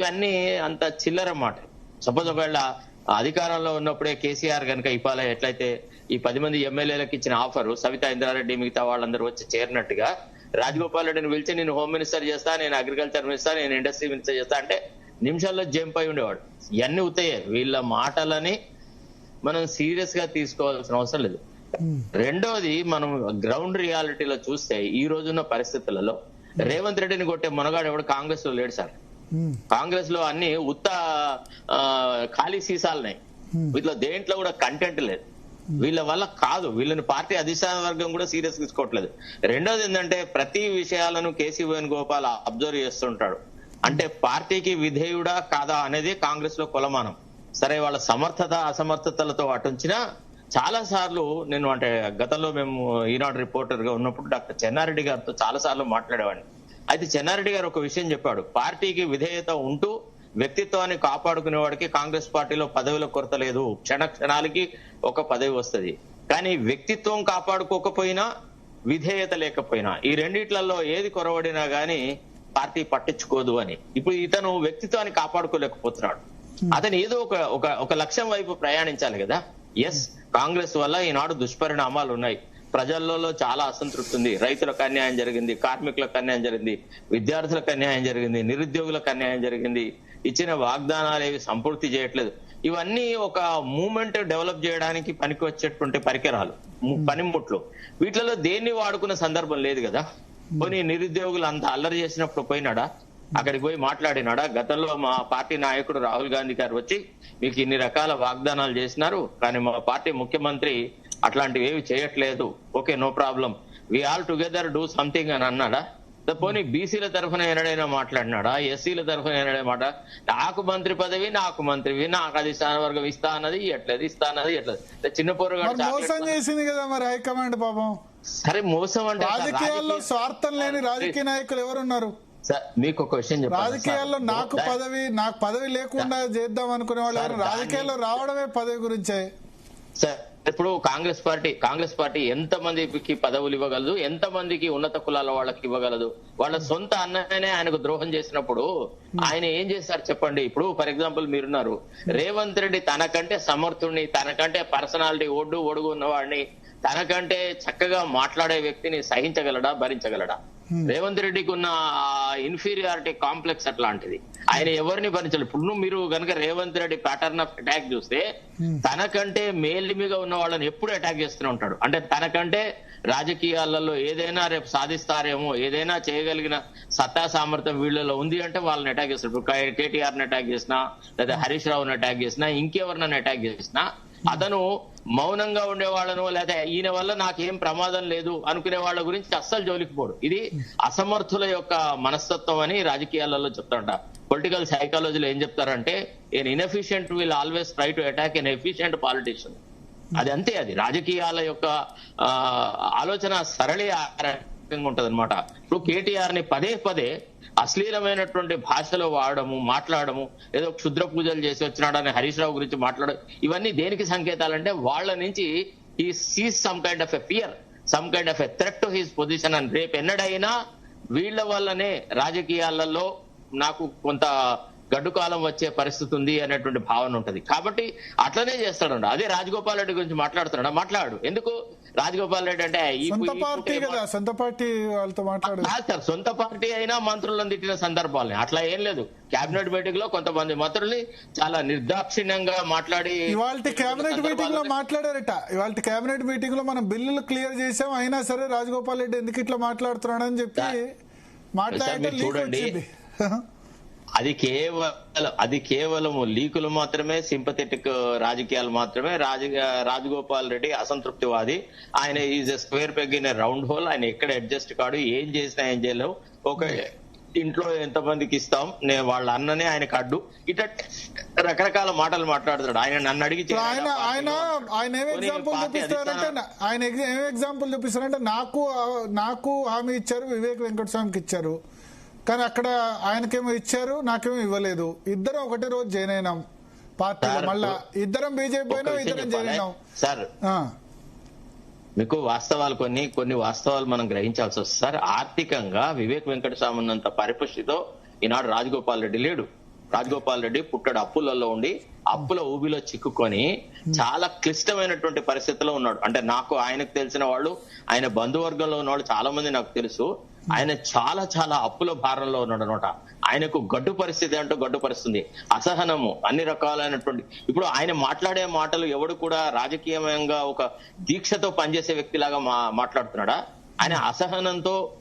ఇవన్నీ అంత చిల్లరన్నమాట. సపోజ్ ఒకవేళ అధికారంలో ఉన్నప్పుడే కేసీఆర్ కనుక ఇవ్వాలి ఎట్లయితే ఈ 10 మంది ఎమ్మెల్యేలకు ఇచ్చిన ఆఫర్ సవితా ఇంద్రారెడ్డి మిగతా వాళ్ళందరూ వచ్చి చేరినట్టుగా రాజగోపాల్ రెడ్డిని పిలిచి నేను హోమ్ మినిస్టర్ చేస్తా, నేను అగ్రికల్చర్ మినిస్టర్, నేను ఇండస్ట్రీ మినిస్టర్ చేస్తా అంటే నిమిషాల్లో జంప్ అయి ఉండేవాడు. ఇవన్నీ ఉతాయే. వీళ్ళ మాటలని మనం సీరియస్ గా తీసుకోవాల్సిన అవసరం లేదు. రెండోది, మనం గ్రౌండ్ రియాలిటీలో చూస్తే ఈ రోజున్న పరిస్థితులలో రేవంత్ రెడ్డిని కొట్టే మునగాడు ఎవడు కాంగ్రెస్ లో లేడు సార్. కాంగ్రెస్ లో అన్ని ఉత్త ఖాళీ సీసాలున్నాయి. వీటిలో దేంట్లో కూడా కంటెంట్ లేదు. వీళ్ళ వల్ల కాదు, వీళ్ళని పార్టీ అధిష్టాన వర్గం కూడా సీరియస్ తీసుకోవట్లేదు. రెండోది ఏంటంటే ప్రతి విషయాలను కేసీ వేణుగోపాల్ అబ్జర్వ్ చేస్తుంటాడు. అంటే పార్టీకి విధేయుడా కాదా అనేది కాంగ్రెస్ లో కొలమానం. సరే, వాళ్ళ సమర్థత అసమర్థతలతో అటుంచినా చాలా సార్లు నేను అంటే గతంలో మేము ఈనాడు రిపోర్టర్ గా ఉన్నప్పుడు డాక్టర్ చెన్నారెడ్డి గారితో చాలా సార్లు మాట్లాడేవాడిని. అయితే చెన్నారెడ్డి గారు ఒక విషయం చెప్పాడు, పార్టీకి విధేయత ఉంటూ వ్యక్తిత్వాన్ని కాపాడుకునేవాడికి కాంగ్రెస్ పార్టీలో పదవుల కొరత లేదు. క్షణాలకి ఒక పదవి వస్తుంది. కానీ వ్యక్తిత్వం కాపాడుకోకపోయినా విధేయత లేకపోయినా ఈ రెండిట్లలో ఏది కొరవడినా గానీ పార్టీ పట్టించుకోదు అని. ఇప్పుడు ఇతను వ్యక్తిత్వాన్ని కాపాడుకోలేకపోతున్నాడు. అతను ఏదో ఒక లక్ష్యం వైపు ప్రయాణించాలి కదా. ఎస్, కాంగ్రెస్ వల్ల ఈనాడు దుష్పరిణామాలు ఉన్నాయి. ప్రజల్లో చాలా అసంతృప్తి ఉంది. రైతులకు అన్యాయం జరిగింది, కార్మికులకు అన్యాయం జరిగింది, విద్యార్థులకు అన్యాయం జరిగింది, నిరుద్యోగులకు అన్యాయం జరిగింది. ఇచ్చిన వాగ్దానాలు ఏవి సంపూర్తి చేయట్లేదు. ఇవన్నీ ఒక మూమెంట్ డెవలప్ చేయడానికి పనికి వచ్చేటువంటి పరికరాలు, పనిముట్లు. వీటిలో దేన్ని వాడుకున్న సందర్భం లేదు కదా. పోనీ నిరుద్యోగులు అంత అల్లరి చేసినప్పుడు పోయినాడా, అక్కడికి పోయి మాట్లాడినాడా? గతంలో మా పార్టీ నాయకుడు రాహుల్ గాంధీ గారు వచ్చి మీకు ఇన్ని రకాల వాగ్దానాలు చేసినారు, కానీ మా పార్టీ ముఖ్యమంత్రి అట్లాంటివి ఏవి చేయట్లేదు, okay no problem, we all together do something అని అన్నాడా? పోనీ బీసీల తరఫున ఏనాడైనా మాట్లాడినాడా? ఎస్సీల తరఫున ఏనాడైనా మాట నాకు మంత్రి పదవి, నాకు మంత్రివి, నాకు అధిష్టాన వర్గం ఇస్తా అన్నది ఎట్లేదు, ఇస్తా అన్నది ఎట్లేదు. చిన్న పోరగాడు మోసం చేసింది కదా మరి హైకమాండ్ పాపం. సరే, మోసం అంటే రాజకీయాల్లో స్వార్థం లేని రాజకీయ నాయకులు ఎవరున్నారు? మీకు ఒక విషయం చెప్పాలి, రాజకీయాల్లో నాకు పదవి లేకుండా చేద్దాం అనుకునే వాళ్ళు ఎవరు? రాజకీయాల్లో రావడమే పదవి గురించే సార్. ఇప్పుడు కాంగ్రెస్ పార్టీ ఎంత మందికి పదవులు ఇవ్వగలదు, ఎంత మందికి ఉన్నత కులాల వాళ్ళకి ఇవ్వగలదు? వాళ్ళ సొంత అన్ననే ఆయనకు ద్రోహం చేసినప్పుడు ఆయన ఏం చేశారు చెప్పండి. ఇప్పుడు ఫర్ ఎగ్జాంపుల్ మీరున్నారు, రేవంత్ రెడ్డి తనకంటే సమర్థుడిని, తనకంటే పర్సనాలిటీ ఒడుగు ఉన్నవాడిని, తనకంటే చక్కగా మాట్లాడే వ్యక్తిని సహించగలడా, భరించగలడా? రేవంత్ రెడ్డికి ఉన్న ఇన్ఫీరియారిటీ కాంప్లెక్స్ అట్లాంటిది. ఆయన ఎవరిని భరించాలి. ఇప్పుడు మీరు కనుక Revanth Reddy pattern of attack చూస్తే తనకంటే మేల్డిమిగా ఉన్న వాళ్ళని ఎప్పుడు అటాక్ చేస్తూనే ఉంటాడు. అంటే తనకంటే రాజకీయాలలో ఏదైనా రేపు సాధిస్తారేమో, ఏదైనా చేయగలిగిన సత్తా సామర్థ్యం వీళ్ళలో ఉంది అంటే వాళ్ళని అటాక్ చేస్తాడు. ఇప్పుడు కేటీఆర్ ని అటాక్ చేసినా, లేదా హరీష్ రావుని అటాక్ చేసినా, ఇంకెవరినైనా అటాక్ చేసినా అతను మౌనంగా ఉండే వాళ్ళను, లేదా ఈయన వల్ల నాకేం ప్రమాదం లేదు అనుకునే వాళ్ళ గురించి అస్సలు జోలికి పోడు. ఇది అసమర్థుల యొక్క మనస్తత్వం అని రాజకీయాలలో చెప్తారంట. పొలిటికల్ సైకాలజీలో ఏం చెప్తారంటే, an inefficient will always try to attack an efficient politician. అది అంతే, అది రాజకీయాల యొక్క ఆలోచన సరళి ఉంటది అనమాట. ఇప్పుడు కేటీఆర్ ని పదే పదే అశ్లీలమైనటువంటి భాషలో వాడము, మాట్లాడము, ఏదో క్షుద్ర పూజలు చేసి వచ్చినాడని హరీష్ రావు గురించి మాట్లాడడం, ఇవన్నీ దేనికి సంకేతాలంటే వాళ్ళ నుంచి ఈ seize some kind of a fear, some kind of a threat to his position అని. రేపు ఎన్నడైనా వీళ్ల వల్లనే రాజకీయాలలో నాకు కొంత గడ్డు కాలం వచ్చే పరిస్థితి ఉంది అనేటువంటి భావన ఉంటది. కాబట్టి అట్లనే చేస్తాడు. అదే రాజగోపాల్ రెడ్డి గురించి మాట్లాడుతున్నాడు, మాట్లాడు. ఎందుకు రాజగోపాల్ రెడ్డి అంటే సొంత పార్టీ కదా, సొంత పార్టీ వాళ్ళతో మాట్లాడు సార్. సొంత పార్టీ అయినా మంత్రులను తిట్టిన సందర్భాలని అట్లా ఏం లేదు. కేబినెట్ మీటింగ్ లో కొంతమంది మంత్రుల్ని చాలా నిర్దాక్షిణ్యంగా మాట్లాడి ఇవాళ కేబినెట్ మీటింగ్ లో మాట్లాడారట. ఇవాళ కేబినెట్ మీటింగ్ లో మనం బిల్లులు క్లియర్ చేసాం, అయినా సరే రాజగోపాల్ రెడ్డి ఎందుకు ఇట్లా మాట్లాడుతున్నాడని చెప్పి మాట్లాడటం చూడండి. అది కేవలం లీకులు మాత్రమే, సింపథెటిక్ రాజకీయాలు మాత్రమే. రాజగోపాల్ రెడ్డి అసంతృప్తివాది. ఆయన is a square peg in a round whole. ఆయన ఎక్కడ అడ్జస్ట్ కాడు, ఏం చేసినా ఏం చేయలేవు. ఒక ఇంట్లో ఎంతమందికి ఇస్తాం, నేను వాళ్ళ అన్ననే ఆయనకు అడ్డు, ఇట్లా రకరకాల మాటలు మాట్లాడుతాడు. ఆయన నన్ను అడిగి ఆయన ఏం ఎగ్జాంపుల్ చూపిస్తారంటే నాకు హామీ ఇచ్చారు, వివేక్ వెంకటస్వామికి ఇచ్చారు, కానీ అక్కడ ఆయనకేమో ఇచ్చారు, నాకేమో ఇవ్వలేదు. ఇద్దరం ఒకటే రోజు జాయిన్ అయినాం పార్టీలో, మళ్ళా ఇద్దరం బీజేపీ అయినా ఇద్దరం జాయిన్ అయినాం. సార్ మీకు వాస్తవాలు కొన్ని వాస్తవాలు మనం గ్రహించాల్సి వస్తుంది సార్. ఆర్థికంగా వివేక్ వెంకటస్వామి ఉన్నంత పరిపుష్టితో ఈనాడు రాజగోపాల్ రెడ్డి లేడు. రాజగోపాల్ రెడ్డి పుట్టడు అప్పులలో ఉండి అప్పుల ఊబిలో చిక్కుకొని చాలా క్లిష్టమైనటువంటి పరిస్థితిలో ఉన్నాడు. అంటే నాకు ఆయనకు తెలిసిన వాళ్ళు, ఆయన బంధువర్గంలో ఉన్న వాళ్ళు చాలా మంది నాకు తెలుసు. ఆయన చాలా చాలా అప్పుల భారంలో ఉన్నాడు అనమాట. ఆయనకు గడ్డు పరిస్థితి అంటూ గడ్డు పరిస్థితి, అసహనము, అన్ని రకాలైనటువంటి. ఇప్పుడు ఆయన మాట్లాడే మాటలు ఎవడు కూడా రాజకీయంగా ఒక దీక్షతో పనిచేసే వ్యక్తిలాగా మాట్లాడుతున్నాడా? ఆయన అసహనంతో